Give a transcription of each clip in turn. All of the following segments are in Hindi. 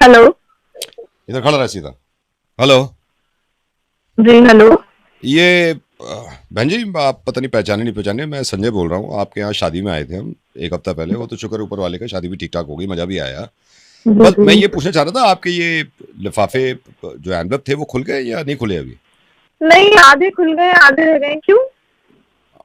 हेलो। इधर खड़ा रहा सीधा। हेलो जी हेलो। ये बहन जी, आप पता नहीं पहचाने नहीं पहचाने, मैं संजय बोल रहा हूँ। आपके यहाँ शादी में आए थे हम एक हफ्ता पहले। वो तो शुक्र ऊपर वाले का, शादी भी ठीक ठाक हो गई, मजा भी आया। बस मैं ये पूछना चाह रहा था, आपके ये लिफाफे जो एनवलप थे वो खुल गए या नहीं खुले अभी? नहीं, आधे खुल गए आधे रह गए। क्यों?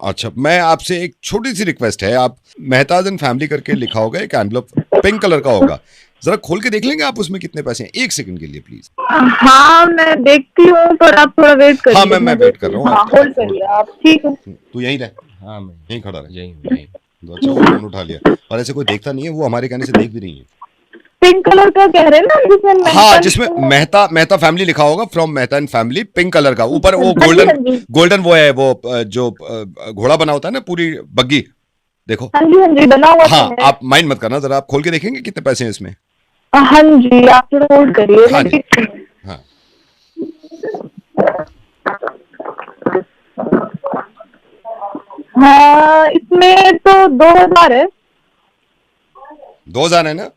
अच्छा, मैं आपसे एक छोटी सी रिक्वेस्ट है। आप मेहताज एंड फैमिली करके लिखा होगा, एक एनवलप पिंक कलर का होगा, जरा खोल के देख लेंगे आप उसमें कितने पैसे हैं? एक सेकंड के लिए प्लीज। हाँ मैं देखती हूँ, पर आप थोड़ा वेट करिए। हाँ मैं वेट कर रहा हूँ। हाँ, होल्ड करिए आप। ठीक है, तू यहीं रह। हाँ मैं यहीं खड़ा रह। यही अच्छा, वो फोन उठा लिया। और ऐसे कोई देखता नहीं है, वो हमारे कहने से देख भी नहीं है। पिंक कलर का कह रहे हैं ना, जिसमें हाँ, जिसमें मेहता फैमिली लिखा होगा, from Mehta and family, pink colour का। ऊपर वो गोल्डन वो है, वो जो घोड़ा बना होता है ना, पूरी बग्गी। देखो। हाँ जी बना हुआ। हाँ, आप माइंड मत करना, जरा आप खोल के देखेंगे कितने पैसे हैं इसमें। हाँ जी, आप थोड़ा होल्ड करिए। हाँ जी, हाँ। हाँ, इसमें तो 2000 है। 2000 है ना?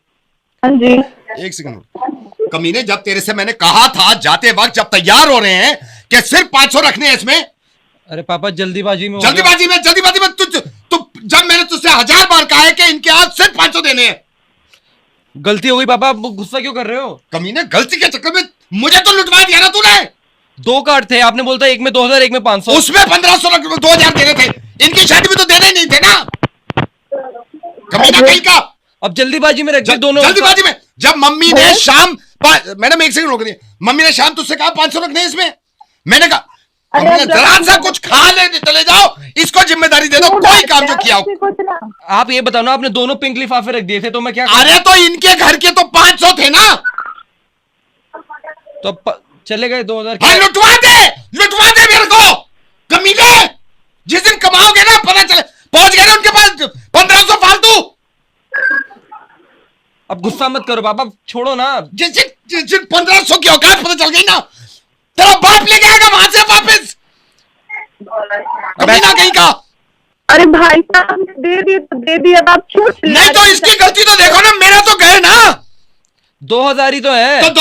हाँ जी। एक सेकंड। कमीने, जब तेरे से मैंने कहा था जाते वक्त, जब तैयार हो रहे हैं, कि सिर्फ 500 रखने हैं इसमें। अरे पापा जल्दीबाजी में जल्दीबाजी में जब मैंने तुझसे 1000 बार कहा है कि इनके हाथ सिर्फ 500 देने हैं। गलती हो गई पापा, आप गुस्सा क्यों कर रहे हो? कमीने, गलती के चक्कर में मुझे तो लुटवा दिया ना तूने। 2 कार्ड थे, आपने बोलता एक में 2000 एक में 500। उसमें 1500 2000 देने थे। इनकी शादी में तो देने ही नहीं थे ना। कमीना कहीं का। अब जल्दीबाजी में रख दिया दोनों। जल्दीबाजी में जब मम्मी ने शाम, मैडम एक सेकंड रोक दिए, मम्मी ने शाम तुझसे कहा 500 रखने इसमें। मैंने कहा जरा सा कुछ खा ले चले जाओ, इसको जिम्मेदारी दे दो, कोई काम जो किया हो। आप ये बताओ ना, आपने दोनों पिंक लिफाफे रख दिए थे, तो मैं क्या? अरे तो इनके घर के तो 500 थे ना, तो चले गए 2000। हाँ, लुटवा दे मेरे को। कमीने, जिस दिन कमाओगे ना, पता चले पहुंच गए ना उनके पास 1500 फालतू। अब गुस्सा मत करो पापा, छोड़ो ना। जिस दिन 1500 की औकात पता चल गई ना, तेरा बाप लेके आएगा वहां से वापस। कमीना कहीं का। अरे भाई साहब, दे दिए तो दे दिए, अब आप छूट नहीं तो इसकी गलती तो देखो ना, मेरा तो गए ना। 2000 ही तो है।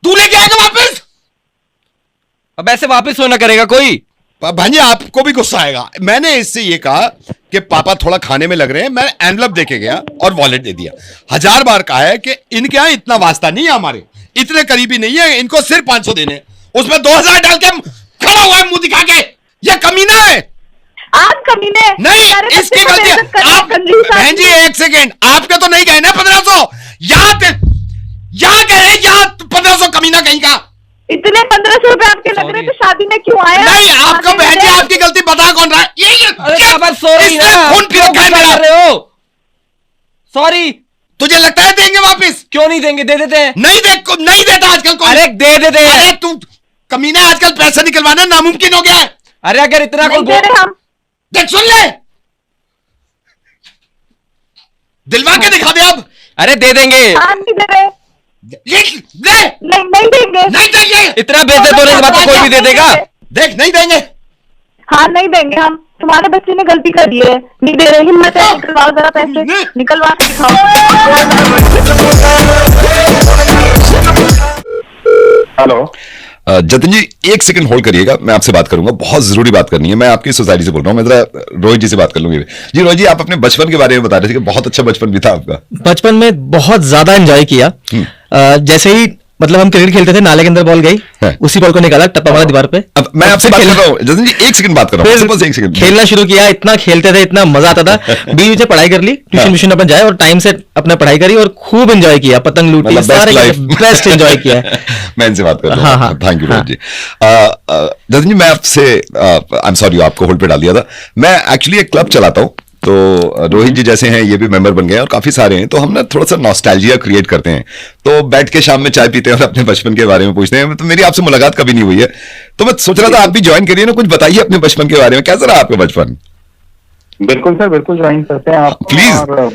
तू लेके आएगा वापस। अब ऐसे वापस होना करेगा कोई? भांजी, आपको भी गुस्सा आएगा। मैंने इससे ये कहा कि पापा थोड़ा खाने में लग रहे हैं, मैं एनवलप देके गया और वॉलेट दे दिया। 1000 बार कहा है कि इनके यहाँ इतना वास्ता नहीं है, हमारे इतने करीबी नहीं है, इनको सिर्फ 500 देने। उसमें 2000 डाल के खड़ा हुआ है मुंह दिखा के। ये कमीना है। आप कमीने नहीं, इसकी गलती है। आप बहन जी एक सेकेंड, आपके तो नहीं गए ना 1500। यहाँ गए, यहाँ 1500। कमीना कहीं का। इतने 1500 रुपए आपके लग रहे थे, शादी में क्यों आया? नहीं, आपको बहन जी आपकी गलती बता कौन रहा है? सॉरी। तुझे लगता है देंगे वापस? क्यों नहीं देंगे? दे देते हैं। नहीं देता आजकल कोई। अरे दे देते हैं। अरे तू कमीना, आजकल पैसा निकलवाना नामुमकिन हो गया है। अरे अगर इतना कोई हम देख, सुन ले, दिलवा के दिखा दे अब। अरे दे देंगे। नहीं दे रहे। नहीं देंगे। इतना बेइज्जत होने के बाद तो कोई भी दे देगा। देख, नहीं देंगे। हाँ नहीं देंगे हम। तुम्हारे बच्चे ने गलती कर दी है, नहीं दे रहे। हिम्मत है, निकलवाओ जरा पैसे, निकलवा के दिखाओ। हेलो जतिन जी, एक सेकंड होल्ड करिएगा, मैं आपसे बात करूंगा, बहुत जरूरी बात करनी है। मैं आपकी सोसाइटी से बोल रहा हूँ, मैं जरा रोहित जी से बात कर लूंगी। जी रोहित जी, आप अपने बचपन के बारे में बता रहे थे कि बहुत अच्छा बचपन भी था आपका। बचपन में बहुत ज्यादा एंजॉय किया। जैसे ही मतलब हम क्रिकेट खेलते थे, नाले के अंदर बॉल गई, उसी बॉल को निकाला, टप्पा मारा दीवार पे। अब मैं आपसे बात कर रहा हूँ जतिन जी, एक सेकंड बात कर रहा हूँ, बस एक सेकंड। खेलना शुरू किया, इतना खेलते थे, इतना मजा आता था। बीच में पढ़ाई कर ली, ट्यूशन अपना जाए और टाइम से अपना पढ़ाई करी और खूब एंजॉय किया, पतंग लूटी, सारे बेस्ट एंजॉय किया। मैं इनसे बात कर रहा हूँ। थैंक यू रोहित जी। जतिन जी, मैं आपसे, आई एम सॉरी आपको होल्ड पे डाल दिया था। मैं एक्चुअली एक क्लब चलाता हूँ, तो रोहित जी जैसे हैं ये भी मेंबर बन गए हैं और काफी सारे हैं, तो हम ना थोड़ा सा नॉस्टैल्जिया क्रिएट करते हैं। तो बैठ के शाम में चाय पीते हैं और अपने बचपन के बारे में पूछते हैं। तो मेरी आपसे मुलाकात कभी नहीं हुई है, तो मैं सोच रहा था आप भी ज्वाइन करिए ना, कुछ बताइए अपने बचपन के बारे में, कैसा रहा आपका बचपन? बिल्कुल सर, बिल्कुल ज्वाइन करते हैं आप प्लीज। और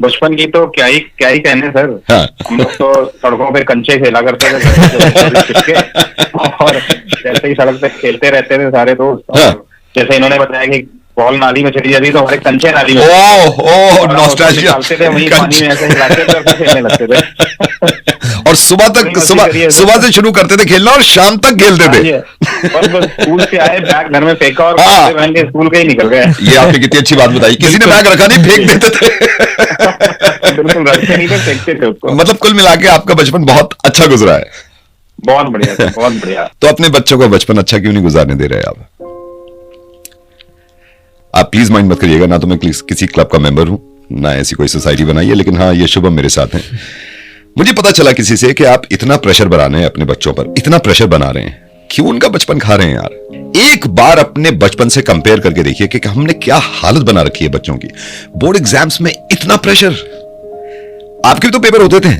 बचपन की तो क्या ही कहने सर। हाँ। हम लोग तो सड़कों पे कंचे खेला करते थे और जैसे ही सड़क पे खेलते रहते थे सारे दोस्त। जैसे इन्होंने बताया कि बॉल नाली में चली जाती तो हमारे कंचे नाली में ओह नॉस्टैल्जिया निकालते थे, वही पानी में ऐसे हिलाते थे और फिर खेलने लगते थे। और सुबह से शुरू करते थे खेलना और शाम तक खेलते थे। और बस स्कूल से आए, बैग घर में फेंका और हाँ। पहन के स्कूल के ही निकल गए। ये आपने कितनी अच्छी बात बताई, किसी ने बैग रखा नहीं, फेंक देते थे। बिल्कुल रखते नहीं थे, फेंकते थे उसको। मतलब कुल मिला के आपका बचपन बहुत अच्छा गुजरा है। बहुत बढ़िया था, बहुत बढ़िया। तो अपने बच्चों का बचपन अच्छा क्यों नहीं गुजारने दे रहे आप? आप प्लीज माइंड मत करिएगा, ना तो मैं किसी क्लब का मेंबर हूं, ना ऐसी कोई सोसाइटी बनाई है, लेकिन हाँ ये शुभम मेरे साथ हैं। मुझे पता चला किसी से कि आप इतना प्रेशर बना रहे हैं अपने बच्चों पर, इतना प्रेशर बना रहे हैं, क्यों उनका बचपन खा रहे हैं यार? एक बार अपने बचपन से कंपेयर करके देखिए कि हमने क्या हालत बना रखी है बच्चों की। बोर्ड एग्जाम्स में इतना प्रेशर, आपके भी तो पेपर होते थे,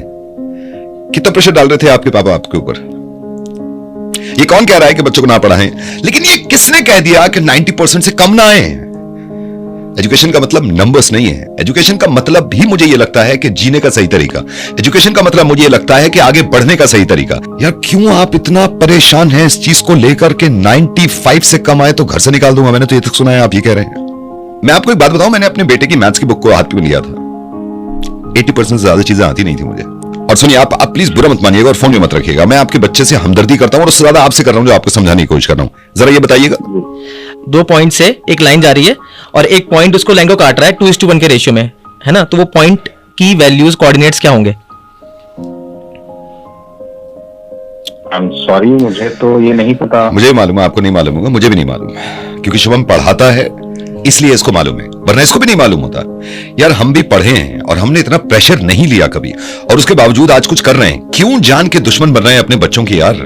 कितना प्रेशर डाल रहे थे आपके पापा आपके ऊपर? ये कौन कह रहा है कि बच्चों को ना पढ़ाएं, लेकिन ये किसने कह दिया कि 90% से कम ना आए? एजुकेशन का मतलब नंबर्स नहीं है। एजुकेशन का मतलब भी मुझे ये लगता है कि जीने का सही तरीका। एजुकेशन का मतलब मुझे ये लगता है कि आगे बढ़ने का सही तरीका। यार क्यों आप इतना परेशान हैं इस चीज को लेकर के 95 से कम आए तो घर से निकाल दूंगा? मैंने तो ये तक सुना है, आप ये कह रहे हैं। मैं आपको एक बात बताऊं, मैंने अपने बेटे की मैथ्स की बुक को हाथ में लिया था, 80% से ज्यादा चीजें आती नहीं थी मुझे। और सुनिए, आप प्लीज बुरा मत मानिएगा और फोन में मत रखिएगा, मैं आपके बच्चे से हमदर्दी करता हूं और उससे ज्यादा आपसे कर रहा हूं जो आपको समझाने की कोशिश कर रहा हूं। जरा ये बताइएगा, 2 पॉइंट से एक लाइन जा रही है और एक पॉइंट उसको लाइन को काट रहा है 2:1 के रेशियो में, है ना? तो वो पॉइंट की वैल्यूज कोऑर्डिनेट्स क्या होंगे? आई एम सॉरी, मुझे तो ये नहीं पता। मुझे मालूम है, आपको नहीं मालूम होगा, मुझे भी नहीं मालूम, क्योंकि शुभम पढ़ाता है इसलिए इसको मालूम है, वरना इसको भी नहीं मालूम होता। यार हम भी पढ़े हैं और हमने इतना प्रेशर नहीं लिया कभी, और उसके बावजूद आज कुछ कर रहे हैं। क्यों जान के दुश्मन बन रहे हैं अपने बच्चों की? यार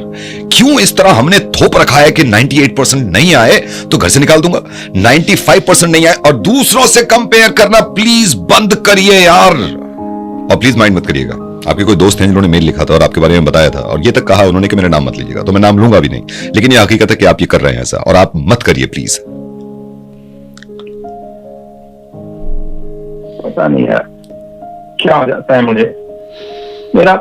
क्यों इस तरह हमने थोप रखा है कि 98% नहीं आए तो घर से निकाल दूंगा, 95% नहीं आए और दूसरों से कंपेयर करना प्लीज बंद करिए यार। और प्लीज माइंड मत करिएगा, आपके कोई दोस्त हैं जिन्होंने मेल लिखा था और आपके बारे में बताया था और ये तक कहा उन्होंने कि मेरा नाम मत लीजिएगा, तो मैं नाम लूंगा भी नहीं, लेकिन ये हकीकत है कि आप ये कर रहे हैं ऐसा, और आप मत करिए प्लीज। पता नहीं यार क्या हो जाता है मुझे, मेरा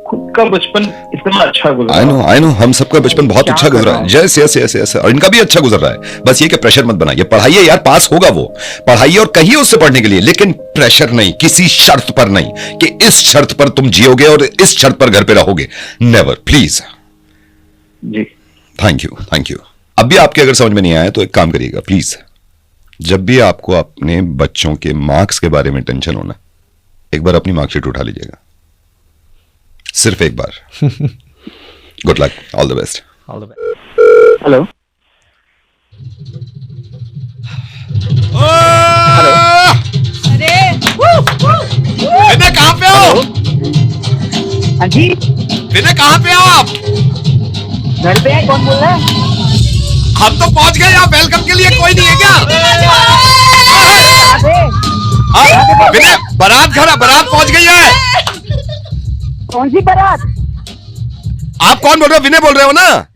खुद का बचपन इतना अच्छा गुजरा। आई नो हम सबका बचपन बहुत अच्छा गुजरा है, जैसे और इनका भी अच्छा गुजर रहा है। बस ये कि प्रेशर मत बनाइए, पढ़ाइए यार, पास होगा वो, पढ़ाइए और कहिए उससे पढ़ने के लिए, लेकिन प्रेशर नहीं, किसी शर्त पर नहीं कि इस शर्त पर तुम जियोगे और इस शर्त पर घर पे रहोगे, नेवर, प्लीज जी। Thank you. अब भी आपके अगर समझ में नहीं आया तो एक काम करिएगा प्लीज, जब भी आपको अपने बच्चों के मार्क्स के बारे में टेंशन होना, एक बार अपनी मार्कशीट उठा लीजिएगा, सिर्फ एक बार। Good luck, all the best. Hello Vinay कहाँ पे हो? हाँ जी, विनय कहाँ पे हो आप? घर पे है, कौन बोल रहा है? हम तो पहुंच गए, यहाँ वेलकम के लिए कोई नहीं है क्या? विनय, बारात पहुंच गई है। कौन सी बारात? आप कौन बोल रहे हो? विनय बोल रहे हो ना?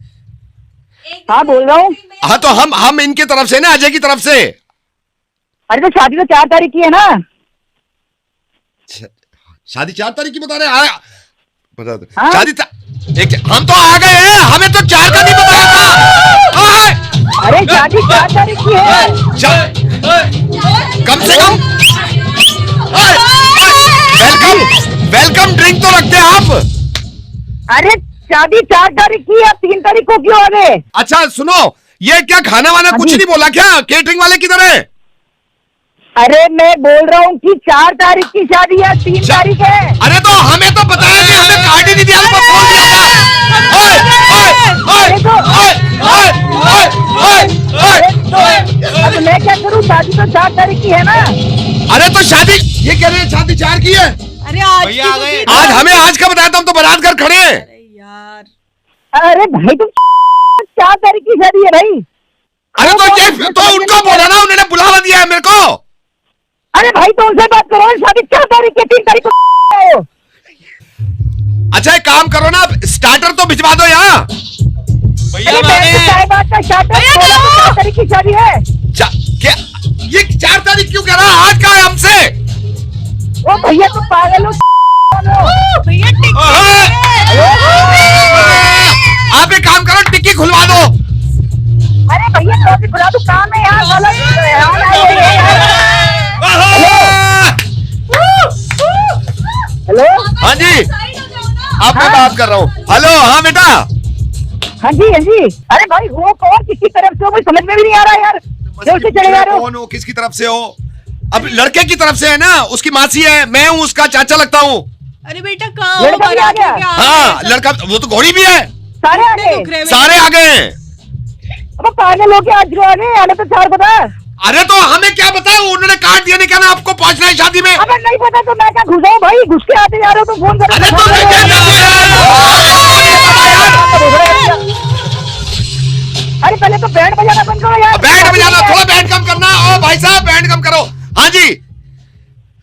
हाँ बोल रहा हूँ। हाँ तो हम इनके तरफ से ना, अजय की तरफ से। अरे तो शादी तो 4 तारीख की है ना? शादी 4 तारीख की बता रहे हैं? बता दो। हाँ? हम तो आ गए हैं, हमें तो 4 का नहीं बताया था। अरे शादी 4 तारीख की है। कम से कम वेलकम ड्रिंक तो रखते हैं आप। अरे शादी 4 तारीख की है, 3 तारीख को क्यों आ गए? अच्छा सुनो, ये क्या खाना वाना कुछ नहीं बोला क्या? केटरिंग वाले किधर है? अरे मैं बोल रहा हूँ कि 4 तारीख की शादी है, 3 तारीख है। अरे तो हमें तो बताया नहीं, हमें कार्ड ही नहीं दिया, हमको फोन दिया था। अब मैं क्या करूँ, शादी तो 4 तारीख की है ना? अरे तो शादी, ये कह रहे हैं शादी 4 की है। अरे आज आ गए। आज हमें आज का बताया था, हम तो बारात घर खड़े हैं। यार अरे भाई तुम 4 तारीख की शादी है भाई। अरे तो उनको बोला ना, उन्होंने बुलावा दिया है मेरे को। अरे भाई तो उनसे बात करो, शादी 4 तारीख की, 3 तारीख को। अच्छा एक काम करो ना, स्टार्टर तो भिजवा दो यहाँ। अरे मैं बात का स्टार्टर 4 तारीख की शादी है। क्या ये 4 तारीख क्यों कह रहा है? आज का है हमसे। ओ भैया तुम पागल हो? भैया आप एक काम करो, टिक्की खुलवा दो। अरे भैया तो खुला तो काम है यार, हाँ जी साइड हो जाओ ना। अब मैं बात कर रहा हूँ। हेलो, हाँ बेटा, हाँ जी हाँ जी। अरे भाई वो कौन किसकी तरफ से हो, मुझे समझ में भी नहीं आ रहा यार, जो से चले जा रहे हो। कौन हो, किसकी तरफ से हो? अब लड़के की तरफ से है ना, उसकी मासी है, मैं हूँ उसका चाचा लगता हूँ। अरे बेटा कहाँ हो, लड़का भी आ बारात गया? लेके आ हाँ, गए। लड़का, वो तो घोड़ी भी है, सारे आ कितने गए। दुख रहे हैं बेटा। सारे आ गए हैं। अब पागल हो के आज जो आने आने तो चार पता है। अरे तो हमें क्या पता, उन्होंने काट दिया, नहीं कहना आपको पहुंचना है शादी में। अबे नहीं पता तो मैं क्या घुसाऊं भाई, घुस के आते जा रहे हो तो फोन करो। अरे तो मैं क्या अरे पहले तो बैंड बजाना बंद करो यार। बैंड बजाना, थोड़ा बैंड कम करना। ओ भाई साहब, बैंड कम करो। हाँ जी,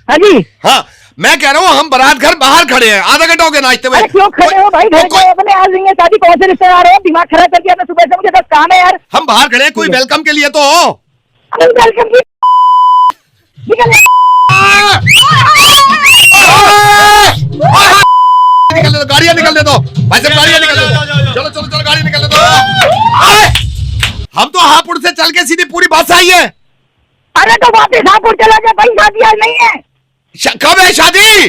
हाँ जी। हाँ, मैं कह रहा हूँ हम बारात घर बाहर खड़े हैं, आधा घंटा हो गया नाचते हुए। अरे क्यों खड़े हो भाई, घर कोई- के अपने आज नहीं है शादी, कौन से रिश्तेदार हो, दिमाग खराब कर दिया था सुबह से, मुझे 10 काम है यार। हम बाहर खड़े हैं, कोई वेलकम के लिए तो हो। अरे वेलकम की निकल। निकलने दो, गाड़ियां निकलने दो भाई साहब, गाड़ियां निकलने दो। चलो चलो चलो, गाड़ी निकलने दो। हम तो हापुड़ से चल के सीधी पूरी बस आई है। अरे तो वापस हापुड़ चला जाए भाई, शादी आज नहीं है। कब है शादी?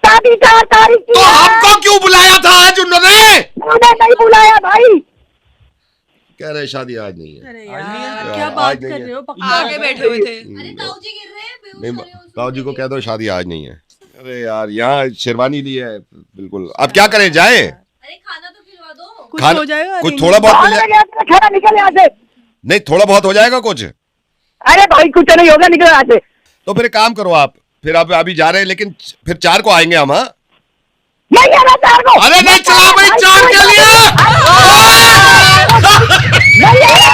शादी 4 तारीख की तो है। हमको क्यों बुलाया था आज उन्होंने? उन्होंने नहीं बुलाया भाई। कह रहे शादी आज नहीं है। अरे यार आज क्या नहीं बात है। कर रहे हो, आगे बैठे हुए थे। नहीं, ताऊ जी को कह दो शादी आज नहीं है। अरे यार, यहाँ शेरवानी ली है बिल्कुल। अब क्या करें, जाए? अरे खाना तो खिलवा दो। कुछ खाना- हो जाएगा, कुछ arrange। थोड़ा बहुत बाहर मिल में जाए- गया था, खाना निकल यहाँ से। नहीं, थोड़ा बहुत हो जाएगा कुछ। अरे भाई कुछ नहीं होगा, निकल यहाँ से। तो फिर एक काम करो आप, फिर आप अभी जा रहे हैं, लेकिन फिर 4 को आएंगे हम। हाँ, नहीं आना 4 को। अरे नहीं चला भाई, 4 के लिए। नहीं आना।